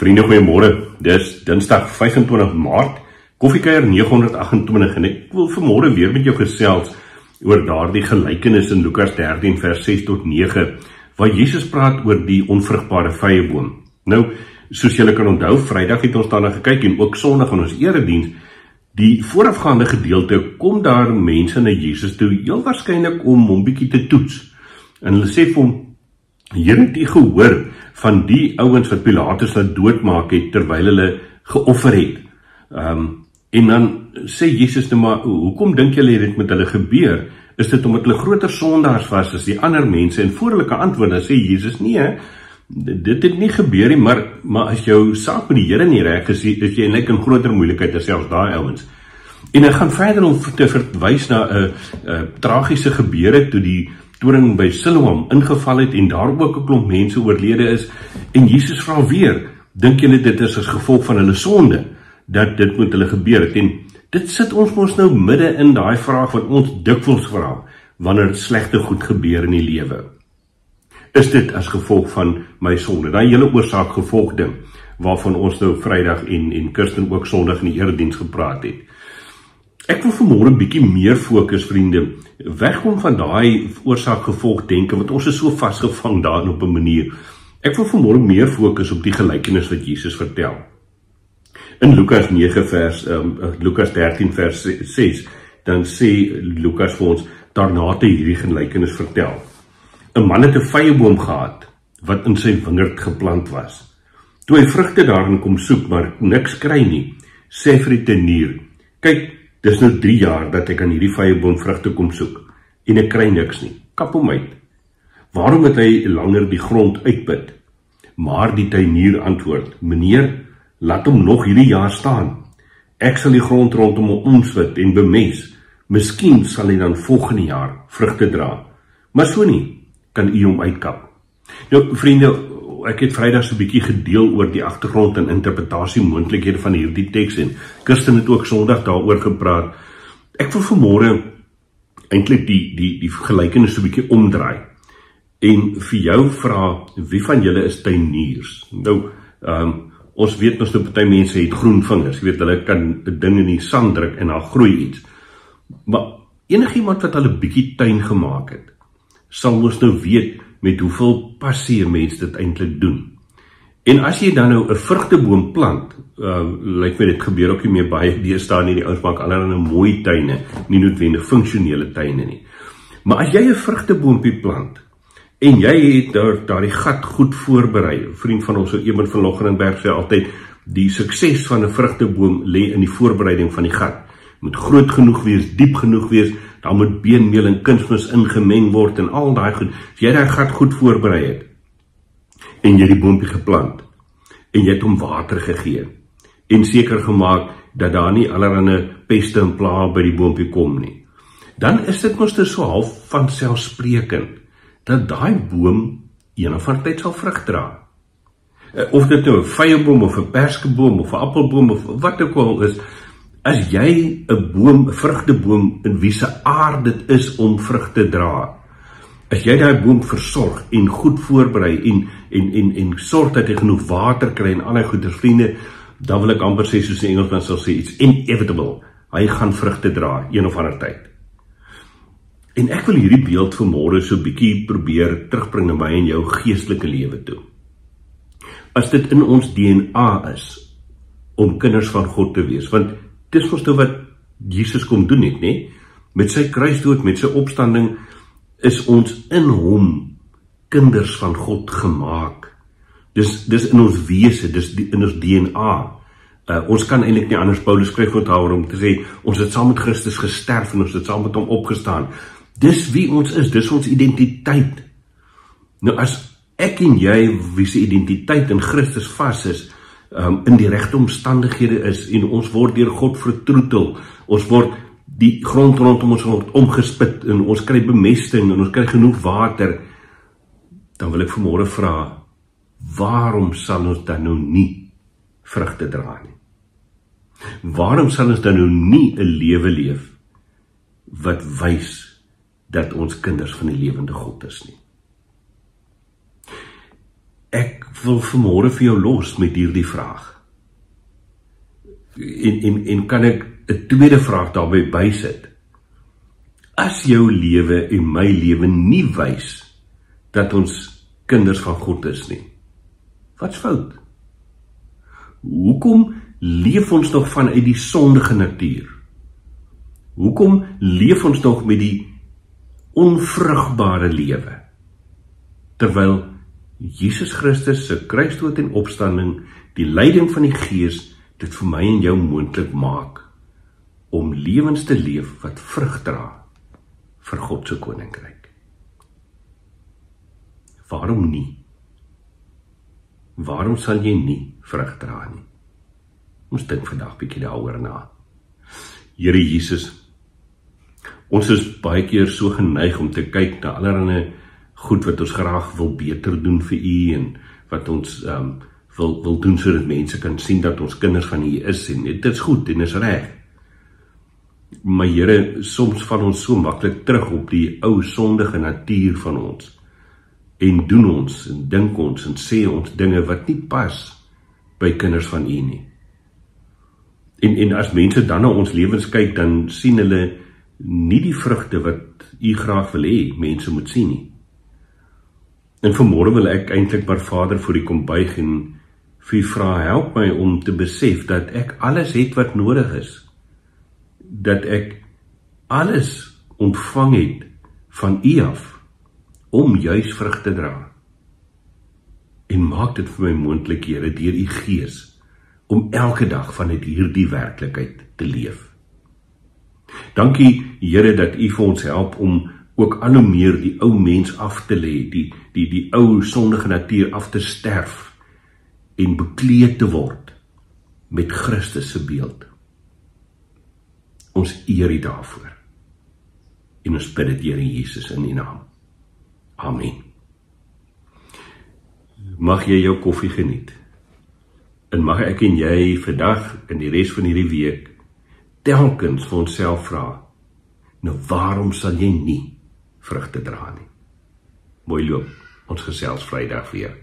Vriende, goeiemôre. Dis Dinsdag 25 Maart, Koffiekuier 928 en ek wil vanmôre weer met jou gesels oor daardie gelykenis in Lukas 13 vers 6 tot 9, waar Jesus praat oor die onvrugbare vyeboom. Nou, soos julle kan onthou, Vrydag het ons daarna gekyk en ook Sondag in ons erediens, die voorafgaande gedeelte kom daar mense na Jesus toe, heel waarskynlik om hom bietjie te toets. En hulle sê vir hom, Here, het u gehoor van die ouens wat Pilatus laat doodmaak het terwyl hulle geoffer het. En dan sê Jesus nou maar, hoekom dink julle dit met hulle gebeur? Is dit omdat hulle groter sondaars was as die ander mense? En voor hulle kan antwoord, dan sê Jesus, nee, dit het nie gebeur nie, maar as jou saak met die Here nie reg is jy eintlik in groter moeilikheid as selfs daai ouens. En hy gaan verder om te verwys na 'n tragiese gebeure toe die toring by Siloam ingeval het en daar ook 'n klomp mense oorlede is. En Jesus vra weer, dink julle dit is as gevolg van hulle sonde, dat dit moet hulle gebeur het? En dit sit ons mos nou midde in daai vraag wat ons dikwels vra, wanneer slegte goed gebeur in die lewe. Is dit as gevolg van my sonde? Daai hele oorsaak-gevolg ding, waarvan ons nou Vrydag en Kirsten ook Sondag in die erediens gepraat het. Ek wil vanmôre 'n bietjie meer fokus, vriende, wegkom van daai oorsaak-gevolg denke, want ons is so vasgevang daarin op 'n manier. Ek wil vanmôre meer fokus op die gelykenis wat Jesus vertel. In Lukas 13 vers 6, dan sê Lukas vir ons, daarna te hierdie gelykenis vertel. 'n Man het 'n vyeboom gehad, wat in sy wingerd geplant was. Toe hy vrugte daarin kom soek, maar niks kry nie, sê vir die tuinier, kyk, dis nou 3 jaar dat ek aan hierdie vyeboom vrugte kom soek, en ek kry niks nie, kap hom uit. Waarom het hy langer die grond uitput? Maar die tuinier antwoord, meneer, laat hom nog hierdie jaar staan. Ek sal die grond rondom hom omswit en bemes. Miskien sal hy dan volgende jaar vrugte dra. Maar so nie, kan u hom uitkap. Nou, vriende, ek het Vrydag so 'n bietjie gedeel oor die agtergrond en interpretasie moontlikhede van hierdie teks en Kirsten het ook Sondag daaroor gepraat. Ek wil vanmôre eintlik die gelykenis so 'n bietjie omdraai en vir jou vra, wie van julle is tuiniers? Nou, ons weet mos dat party mense het groen vingers, jy weet, hulle kan 'n ding in die sand druk en daar groei iets. Maar enigiemand wat al 'n bietjie tuin gemaak het, sal ons nou weet met hoeveel passie 'n mens dit eintlik doen. En as jy dan nou 'n vrugteboom plant, lyk my dit gebeur ook nie meer baie deesdae nie, die ouens maak allerlei mooi tuine, nie noodwendig funksionele tuine nie. Maar as jy 'n vrugteboompie plant, en jy het daardie gat goed voorberei, 'n vriend van ons, Eben van Loggerenberg, sê altyd, die sukses van 'n vrugteboom lê in die voorbereiding van die gat. Moet groot genoeg wees, diep genoeg wees, daar moet beenmeel en kunsmis ingemeng word en al daai goed. As jy daai gat goed voorberei het, en jy die boompie geplant, en jy het hom water gegee, en seker gemaak dat daar nie allerlei peste en plaae by die boompie kom nie, dan is dit mos so half van selfsprekend, dat daai boom een of ander tyd sal vrug dra. Of dit nou 'n vyeboom of 'n perskeboom of 'n appelboom of wat ook al is, as jy 'n vrugteboom in wie se aard dit is om vrug te dra, as jy daai boom versorg en goed voorberei en sorg dat hy genoeg water kry en al die goeie vriende, dan wil ek amper sê, soos die Engelsman sal sê, it's inevitable, hy gaan vrugte dra een of ander tyd. En ek wil hierdie beeld vanmôre so bietjie probeer terugbring na my en jou geestelike lewe toe. As dit in ons DNA is om kinders van God te wees, want dis mos nou wat Jesus kom doen het, nee? Met sy kruisdood, met sy opstanding, is ons in hom kinders van God gemaak. Dis in ons wese, dis in ons DNA. Ons kan eintlik nie anders Paulus skryf onthou om te sê, ons het saam met Christus gesterf en ons het saam met hom opgestaan. Dis wie ons is, dis ons identiteit. Nou as ek en jy, wie se identiteit in Christus vas is, in die regte omstandighede is, en ons word deur God vertroetel, ons word, die grond rondom ons word omgespit, en ons kry bemesting, en ons kry genoeg water, dan wil ek vanmôre vra, waarom sal ons dan nou nie vrugte dra nie? Waarom sal ons dan nou nie 'n lewe leef, wat wys, dat ons kinders van die lewende God is nie? Ek wil vanmôre vir jou los met hierdie vraag. En kan ek 'n tweede vraag daarbey bysit? As jou lewe en my lewe nie wys dat ons kinders van God is nie, wat's fout? Hoekom leef ons nog vanuit die sondige natuur? Hoekom leef ons nog met die onvrugbare lewe? Terwyl Jesus Christus se kruisdood en opstanding, die leiding van die Gees, dit vir my en jou moontlik maak om lewens te leef wat vrug dra vir God se koninkryk. Waarom nie? Waarom sal jy nie vrug dra nie? Ons dink vandag bietjie daaroor na. Here Jesus, ons is baie keer so geneig om te kyk na allerlei goed wat ons graag wil beter doen vir U en wat ons wil doen sodat mense kan sien dat ons kinders van U is en dit is goed en is reg. Maar Here, soms val ons so maklik terug op die ou sondige natuur van ons en doen ons en dink ons en sê ons dinge wat nie pas by kinders van U nie. En as mense dan na ons lewens kyk, dan sien hulle nie die vrugte wat U graag wil hê mense moet sien nie. En vanmôre wil ek eintlik maar Vader voor U kom buig en vir U vra, help my om te besef dat ek alles het wat nodig is. Dat ek alles ontvang het van U af om juis vrug te dra. En maak dit vir my moontlik, Here, deur U Gees om elke dag vanuit hierdie werklikheid te leef. Dankie, Here, dat U vir ons help om ook al hoe meer die ou mens af te lê, die ou sondige natuur af te sterf en bekleed te word met Christus se beeld. Ons eer U daarvoor. En ons bid dit, Here Jesus, in U naam. Amen. Mag jy jou koffie geniet. En mag ek en jy vandag en die res van hierdie week telkens vir onsself vra, nou waarom sal jy nie vrugte dra nie? Mooi loop, ons gesels Vrydag weer.